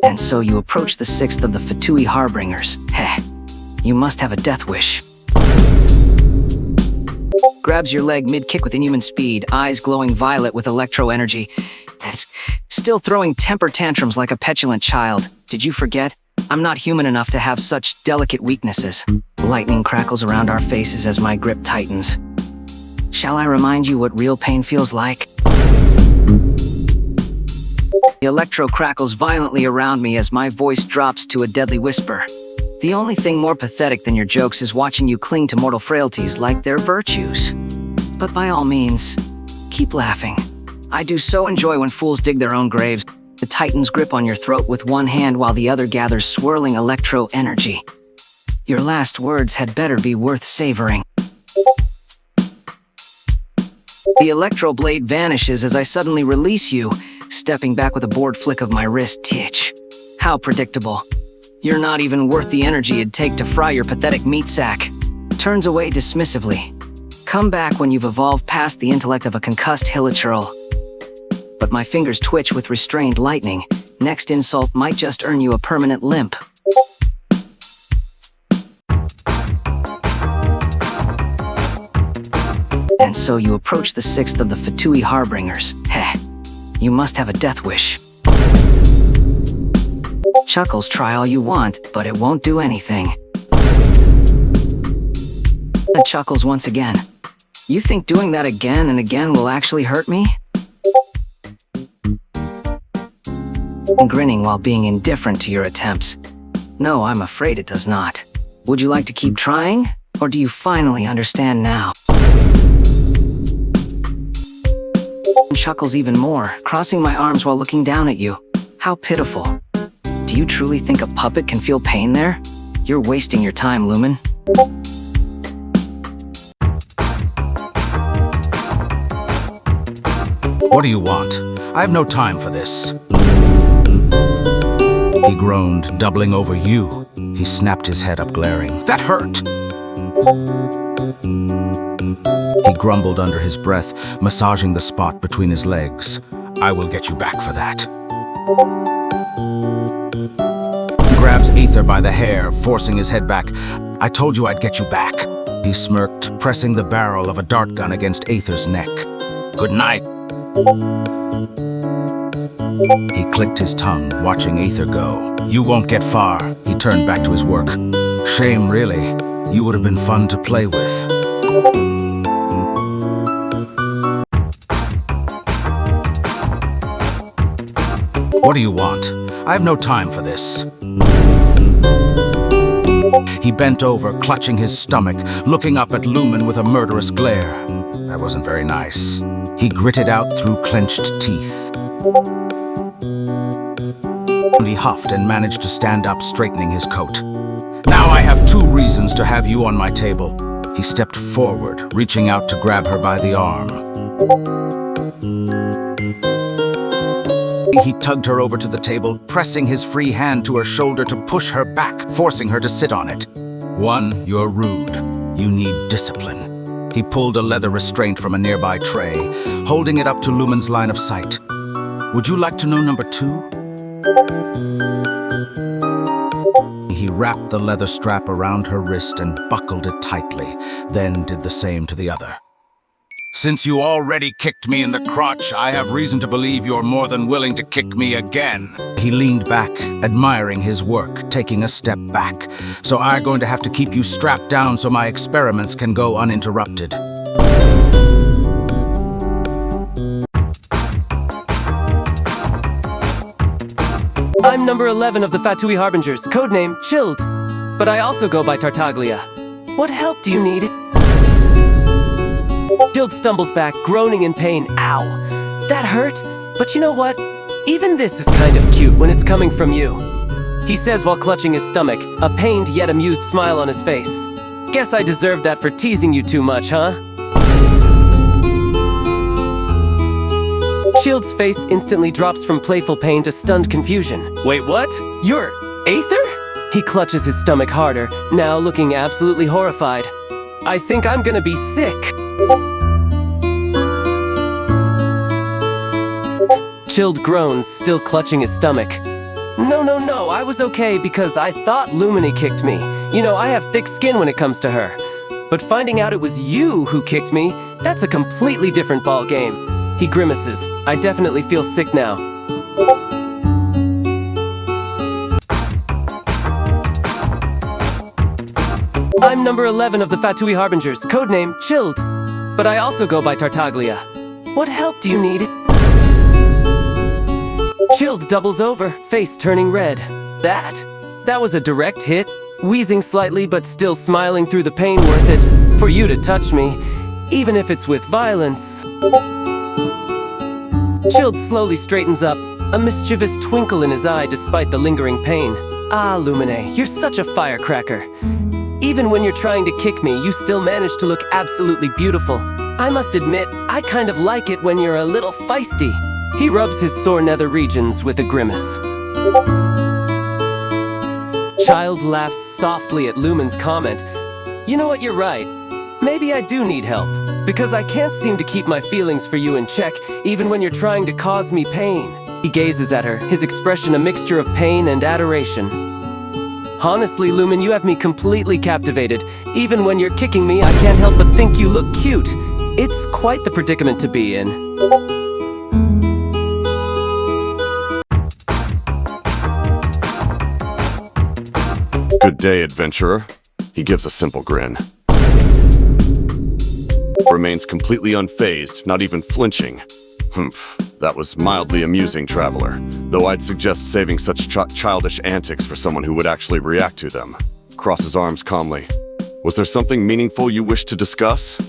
And so you approach the sixth of the Fatui Harbingers. Heh. You must have a death wish. Grabs your leg mid-kick with inhuman speed, eyes glowing violet with electro energy. That's still throwing temper tantrums like a petulant child. Did you forget? I'm not human enough to have such delicate weaknesses. Lightning crackles around our faces as my grip tightens. Shall I remind you what real pain feels like? The electro crackles violently around me as my voice drops to a deadly whisper. The only thing more pathetic than your jokes is watching you cling to mortal frailties like they're virtues. But by all means, keep laughing. I do so enjoy when fools dig their own graves. The Titan's grip on your throat with one hand while the other gathers swirling electro energy. Your last words had better be worth savoring. The electro blade vanishes as I suddenly release you, stepping back with a bored flick of my wrist. Titch. How predictable. You're not even worth the energy it'd take to fry your pathetic meat sack. Turns away dismissively. Come back when you've evolved past the intellect of a concussed hilichurl. But my fingers twitch with restrained lightning. Next insult might just earn you a permanent limp. And so you approach the sixth of the Fatui Harbingers. Heh. You must have a death wish. Chuckles, try all you want, but it won't do anything. The chuckles once again. You think doing that again and again will actually hurt me? Grinning while being indifferent to your attempts. No, I'm afraid it does not. Would you like to keep trying? Or do you finally understand now? Chuckles even more, crossing my arms while looking down at you. How pitiful. Do you truly think a puppet can feel pain there? You're wasting your time, Lumen. What do you want? I have no time for this. He groaned, doubling over. You. He snapped his head up, glaring. That hurt! He grumbled under his breath, massaging the spot between his legs. I will get you back for that. Grabs Aether by the hair, forcing his head back. I told you I'd get you back. He smirked, pressing the barrel of a dart gun against Aether's neck. Good night. He clicked his tongue, watching Aether go. You won't get far. He turned back to his work. Shame, really. You would have been fun to play with. What do you want? I have no time for this. He bent over, clutching his stomach, looking up at Lumen with a murderous glare. That wasn't very nice. He gritted out through clenched teeth. He huffed and managed to stand up, straightening his coat. Now I have two reasons to have you on my table. He stepped forward, reaching out to grab her by the arm. He tugged her over to the table, pressing his free hand to her shoulder to push her back, forcing her to sit on it. One, you're rude. You need discipline. He pulled a leather restraint from a nearby tray, holding it up to Lumen's line of sight. Would you like to know number two? He wrapped the leather strap around her wrist and buckled it tightly, then did the same to the other. Since you already kicked me in the crotch, I have reason to believe you're more than willing to kick me again. He leaned back, admiring his work, taking a step back. So I'm going to have to keep you strapped down so my experiments can go uninterrupted. I'm number 11 of the Fatui Harbingers, codename Childe. But I also go by Tartaglia. What help do you need? Childe stumbles back, groaning in pain. Ow! That hurt? But you know what? Even this is kind of cute when it's coming from you. He says while clutching his stomach, a pained yet amused smile on his face. Guess I deserved that for teasing you too much, huh? Childe's face instantly drops from playful pain to stunned confusion. Wait, what? You're Aether? He clutches his stomach harder, now looking absolutely horrified. I think I'm gonna be sick. Childe groans, still clutching his stomach. No, I was okay because I thought Lumine kicked me. You know, I have thick skin when it comes to her. But finding out it was you who kicked me, that's a completely different ball game. He grimaces. I definitely feel sick now. I'm number 11 of the Fatui Harbingers, codename Childe. But I also go by Tartaglia. What help do you need? Childe doubles over, face turning red. That was a direct hit. Wheezing slightly but still smiling through the pain. Worth it for you to touch me, even if it's with violence. Childe slowly straightens up, a mischievous twinkle in his eye despite the lingering pain. Ah, Lumine, you're such a firecracker. Even when you're trying to kick me, you still manage to look absolutely beautiful. I must admit, I kind of like it when you're a little feisty. He rubs his sore nether regions with a grimace. Childe laughs softly at Lumen's comment. You know what, you're right. Maybe I do need help, because I can't seem to keep my feelings for you in check, even when you're trying to cause me pain. He gazes at her, his expression a mixture of pain and adoration. Honestly, Lumen, you have me completely captivated. Even when you're kicking me, I can't help but think you look cute. It's quite the predicament to be in. Good day, adventurer. He gives a simple grin. Remains completely unfazed, not even flinching. Humph, that was mildly amusing, traveler. Though I'd suggest saving such childish antics for someone who would actually react to them. Crosses arms calmly. Was there something meaningful you wish to discuss?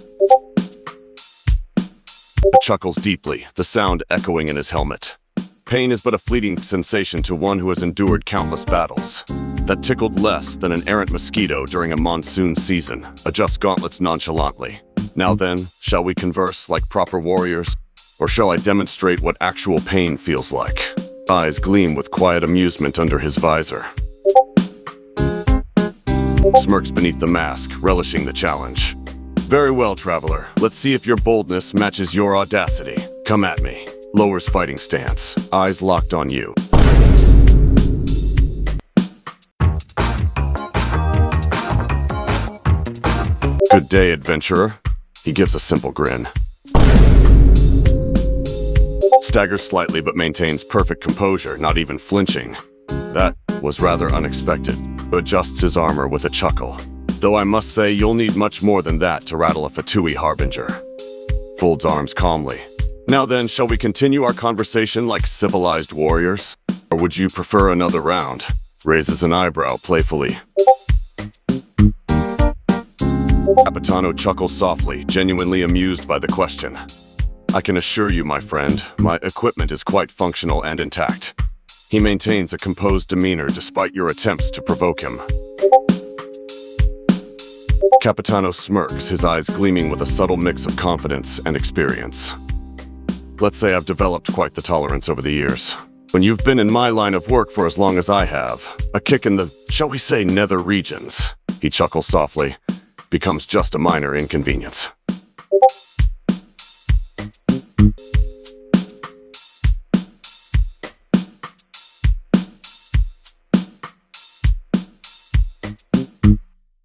Chuckles deeply, the sound echoing in his helmet. Pain is but a fleeting sensation to one who has endured countless battles. That tickled less than an errant mosquito during a monsoon season. Adjust gauntlets nonchalantly. Now then, shall we converse like proper warriors? Or shall I demonstrate what actual pain feels like? Eyes gleam with quiet amusement under his visor. Smirks beneath the mask, relishing the challenge. Very well, traveler. Let's see if your boldness matches your audacity. Come at me. Lowers fighting stance, eyes locked on you. Good day, adventurer. He gives a simple grin. Staggers slightly but maintains perfect composure, not even flinching. That was rather unexpected. Adjusts his armor with a chuckle. Though I must say you'll need much more than that to rattle a Fatui Harbinger. Folds arms calmly. Now then, shall we continue our conversation like civilized warriors? Or would you prefer another round? Raises an eyebrow playfully. Capitano chuckles softly, genuinely amused by the question. I can assure you, my friend, my equipment is quite functional and intact. He maintains a composed demeanor despite your attempts to provoke him. Capitano smirks, his eyes gleaming with a subtle mix of confidence and experience. Let's say I've developed quite the tolerance over the years. When you've been in my line of work for as long as I have, a kick in the, shall we say, nether regions, he chuckles softly, becomes just a minor inconvenience.